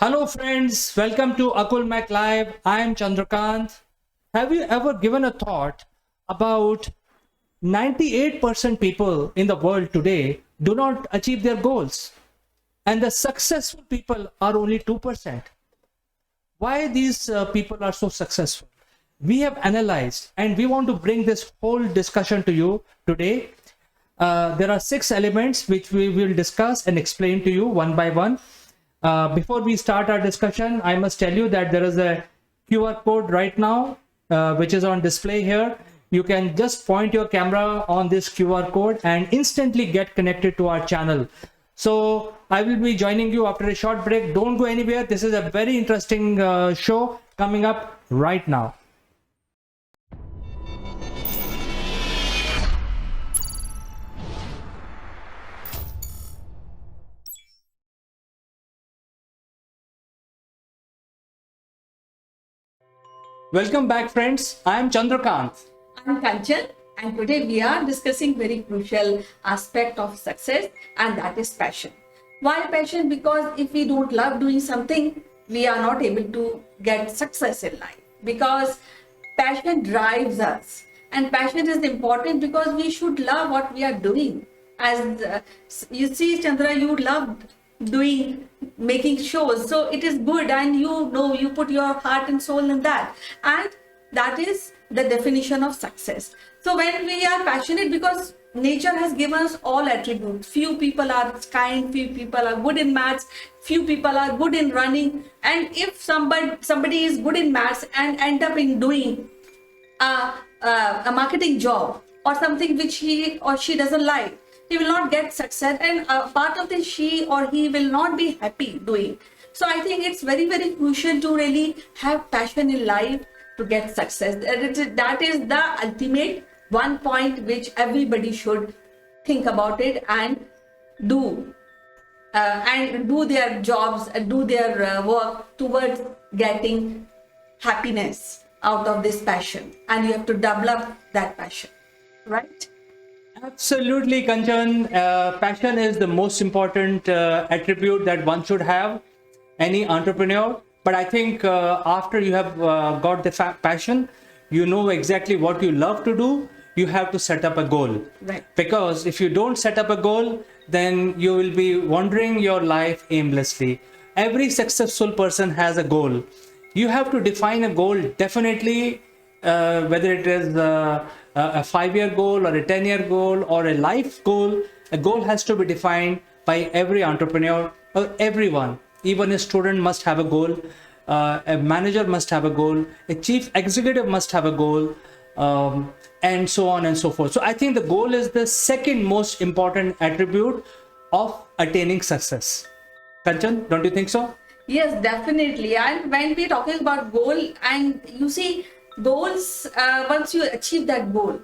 Hello friends, welcome to Akulmach Live. I am Chandrakant. Have you ever given a thought about 98% people in the world today do not achieve their goals, and the successful people are only 2%? Why these people are so successful? We have analyzed and we want to bring this whole discussion to you today. There are 6 elements which we will discuss and explain to you one by one. Before we start our discussion, I must tell you that there is a QR code right now, which is on display here. You can just point your camera on this QR code and instantly get connected to our channel. So I will be joining you after a short break. Don't go anywhere. This is a very interesting show coming up right now. Welcome back, friends. I am Chandrakant. I'm Kanchan, and today we are discussing very crucial aspect of success, and that is passion. Why passion? Because if we don't love doing something, we are not able to get success in life. Because passion drives us, and passion is important because we should love what we are doing. As you see, Chandra, you love making shows, so it is good, and you put your heart and soul in that, and that is the definition of success. So when we are passionate, because nature has given us all attributes. Few people are kind, few people are good in maths, few people are good in running, and if somebody is good in maths and end up in doing a marketing job or something which he or she doesn't like, he will not get success, and part of this she or he will not be happy doing. So I think it's very, very crucial to really have passion in life to get success. That is the ultimate one point which everybody should think about it and do their jobs, do their work towards getting happiness out of this passion, and you have to develop that passion, right? Absolutely, Kanchan. Passion is the most important attribute that one should have, any entrepreneur. But I think after you have got the passion, you know exactly what you love to do. You have to set up a goal. Right. Because if you don't set up a goal, then you will be wandering your life aimlessly. Every successful person has a goal. You have to define a goal, definitely, whether it is a 5-year goal or a 10-year goal or a life goal. A goal has to be defined by every entrepreneur or everyone. Even a student must have a goal, a manager must have a goal, a chief executive must have a goal, and so on and so forth. So I think the goal is the second most important attribute of attaining success. Kanchan, don't you think so? Yes, definitely. And when we're talking about goal, and you see, goals, once you achieve that goal,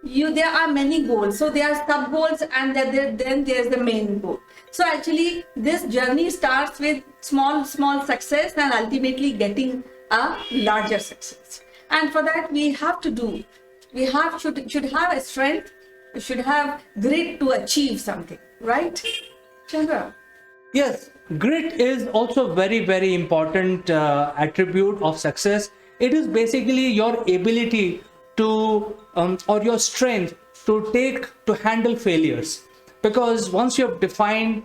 there are many goals. So there are sub goals, and then there's the main goal. So actually this journey starts with small success and ultimately getting a larger success. And for that we should have a strength, we should have grit to achieve something, right, Chandra? Yes, grit is also very, very important attribute of success. It is basically your ability to or your strength to handle failures. Because once you have defined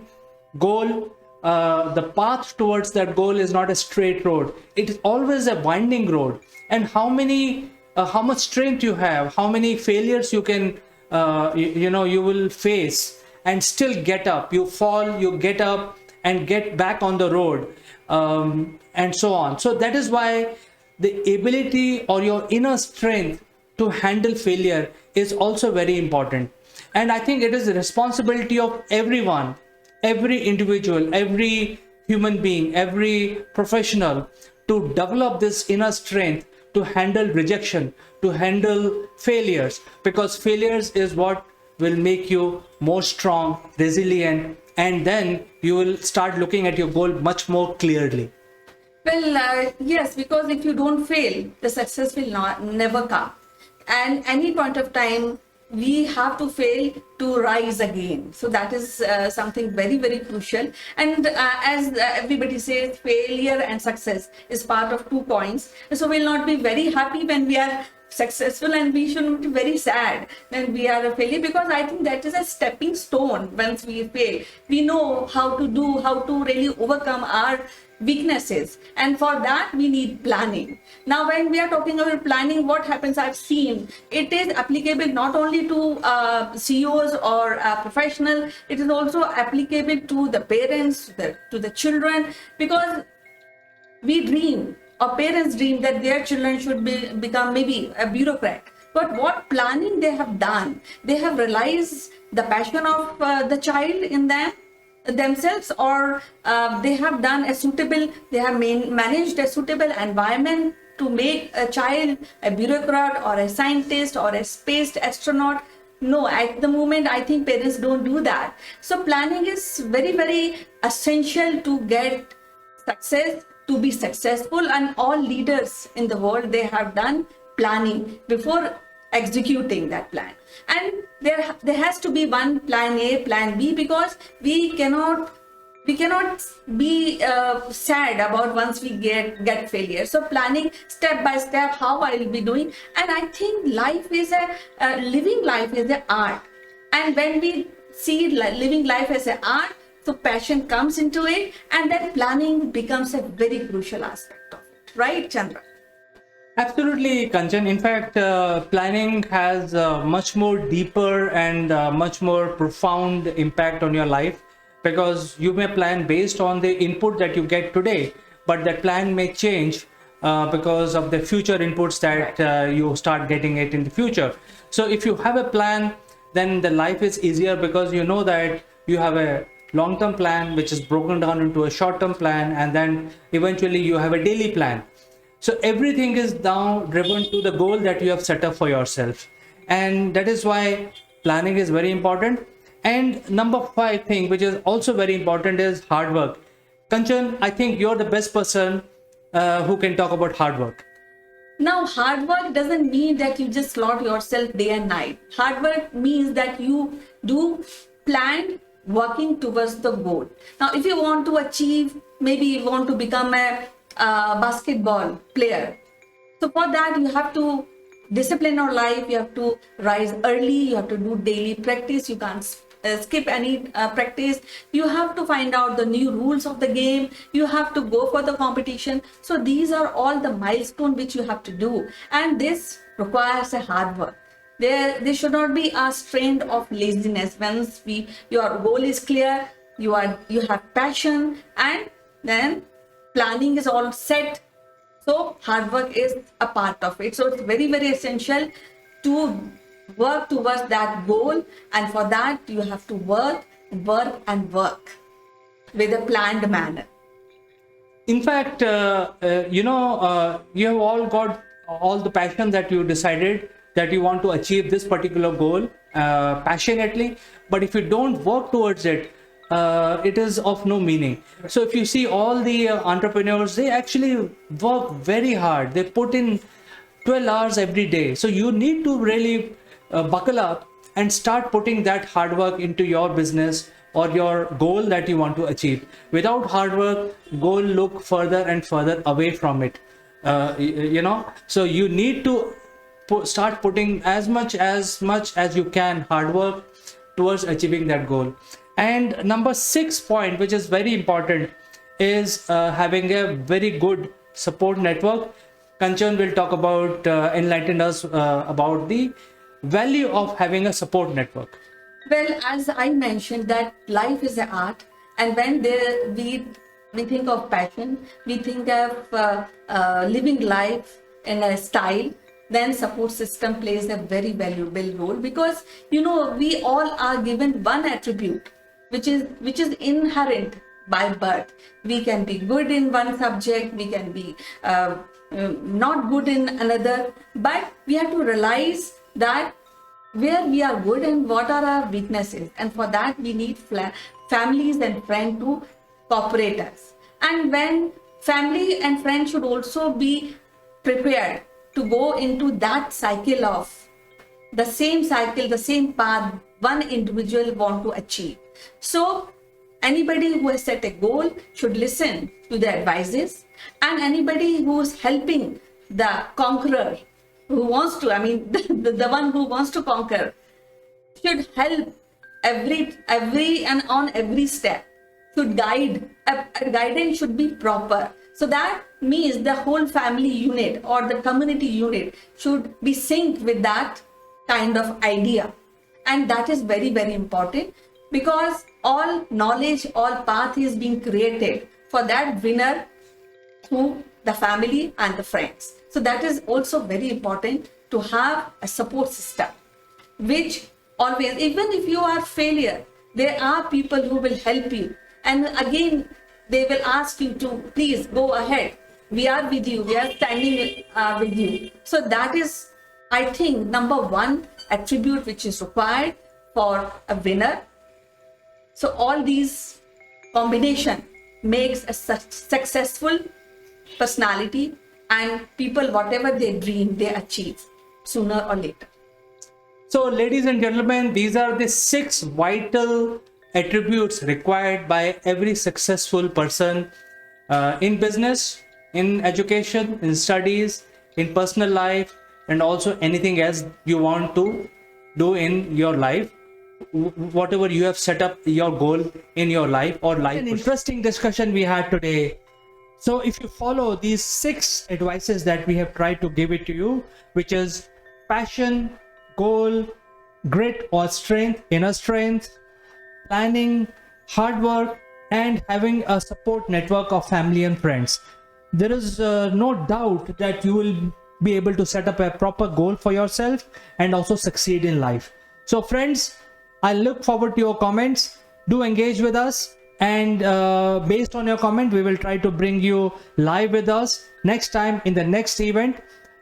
goal, the path towards that goal is not a straight road. It is always a winding road. And how much strength you have, how many failures you can, you will face and still get up. You fall, you get up and get back on the road, and so on. So that is why the ability or your inner strength to handle failure is also very important. And I think it is the responsibility of everyone, every individual, every human being, every professional to develop this inner strength to handle rejection, to handle failures, because failures is what will make you more strong, resilient, and then you will start looking at your goal much more clearly. Well, yes, because if you don't fail, the success will never come. And any point of time, we have to fail to rise again. So that is something very, very crucial. And as everybody says, failure and success is part of two coins. So we'll not be very happy when we are successful, and we shouldn't be very sad when we are a failure, because I think that is a stepping stone. Once we fail, we know how to really overcome our weaknesses, and for that we need planning. Now when we are talking about planning, what happens, I've seen it is applicable not only to CEOs or professional, it is also applicable to the parents, to the children, because we dream, or parents dream, that their children should become maybe a bureaucrat. But what planning they have done, they have realized the passion of the child in themselves, or they have done a suitable, they have managed a suitable environment to make a child a bureaucrat or a scientist or a space astronaut. No, at the moment, I think parents don't do that. So planning is very, very essential to get success, to be successful, and all leaders in the world, they have done planning before executing that plan. And there has to be one plan A, plan B, because we cannot be sad about once we get failure. So planning step by step, how I will be doing. And I think life is living life is an art, and when we see living life as an art, so passion comes into it, and then planning becomes a very crucial aspect of it, right, Chandra? Absolutely, Kanchan. In fact, planning has much more deeper and much more profound impact on your life, because you may plan based on the input that you get today, but that plan may change because of the future inputs that you start getting it in the future. So if you have a plan, then the life is easier, because you know that you have a long-term plan which is broken down into a short-term plan, and then eventually you have a daily plan. So everything is now driven to the goal that you have set up for yourself, and that is why planning is very important. And number 5 thing, which is also very important, is hard work. Kanchan, I think you're the best person who can talk about hard work. Now, hard work doesn't mean that you just slot yourself day and night. Hard work means that you do planned working towards the goal. Now, if you want to achieve, maybe you want to become a basketball player, so for that you have to discipline your life, you have to rise early, you have to do daily practice, you can't skip any practice, you have to find out the new rules of the game, you have to go for the competition. So these are all the milestones which you have to do, and this requires a hard work. There should not be a strain of laziness. Once your goal is clear, you have passion, and then planning is all set. So hard work is a part of it. So it's very, very essential to work towards that goal, and for that you have to work with a planned manner. In fact, you have all got all the passion that you decided that you want to achieve this particular goal passionately, but if you don't work towards it, it is of no meaning. So if you see all the entrepreneurs, they actually work very hard. They put in 12 hours every day. So you need to really buckle up and start putting that hard work into your business or your goal that you want to achieve. Without hard work, goal look further and further away from it. So you need to start putting as much as you can hard work towards achieving that goal. And number 6 point, which is very important, is having a very good support network. Kanchan will talk about enlighten us about the value of having a support network. Well, as I mentioned, that life is an art, and when we think of passion, we think of living life in a style, then support system plays a very valuable role, because we all are given one attribute which is inherent by birth. We can be good in one subject, we can be not good in another, but we have to realize that where we are good and what are our weaknesses, and for that we need families and friends to cooperate us. And when family and friends should also be prepared to go into that cycle of the same cycle, the same path one individual want to achieve. So anybody who has set a goal should listen to the advices, and anybody who is helping the conqueror, who wants to, the one who wants to conquer, should help every and on every step, should guide. A guidance should be proper. So that means the whole family unit or the community unit should be synced with that kind of idea. And that is very, very important, because all knowledge, all path is being created for that winner through the family and the friends. So that is also very important, to have a support system, which always, even if you are failure, there are people who will help you. And again, they will ask you to please go ahead. We are with you. We are standing with you. So that is, I think, number one attribute which is required for a winner. So all these combination makes a successful personality, and people, whatever they dream, they achieve sooner or later. So, ladies and gentlemen, these are the 6 vital attributes required by every successful person in business, in education, in studies, in personal life, and also anything else you want to do in your life, whatever you have set up your goal in your life or life. An interesting discussion we had today. So if you follow these 6 advices that we have tried to give it to you, which is passion, goal, grit or strength, inner strength, planning, hard work, and having a support network of family and friends, there is no doubt that you will be able to set up a proper goal for yourself and also succeed in life. So friends, I look forward to your comments. Do engage with us, and based on your comment, we will try to bring you live with us next time in the next event.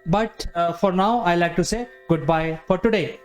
But for now, I like to say goodbye for today.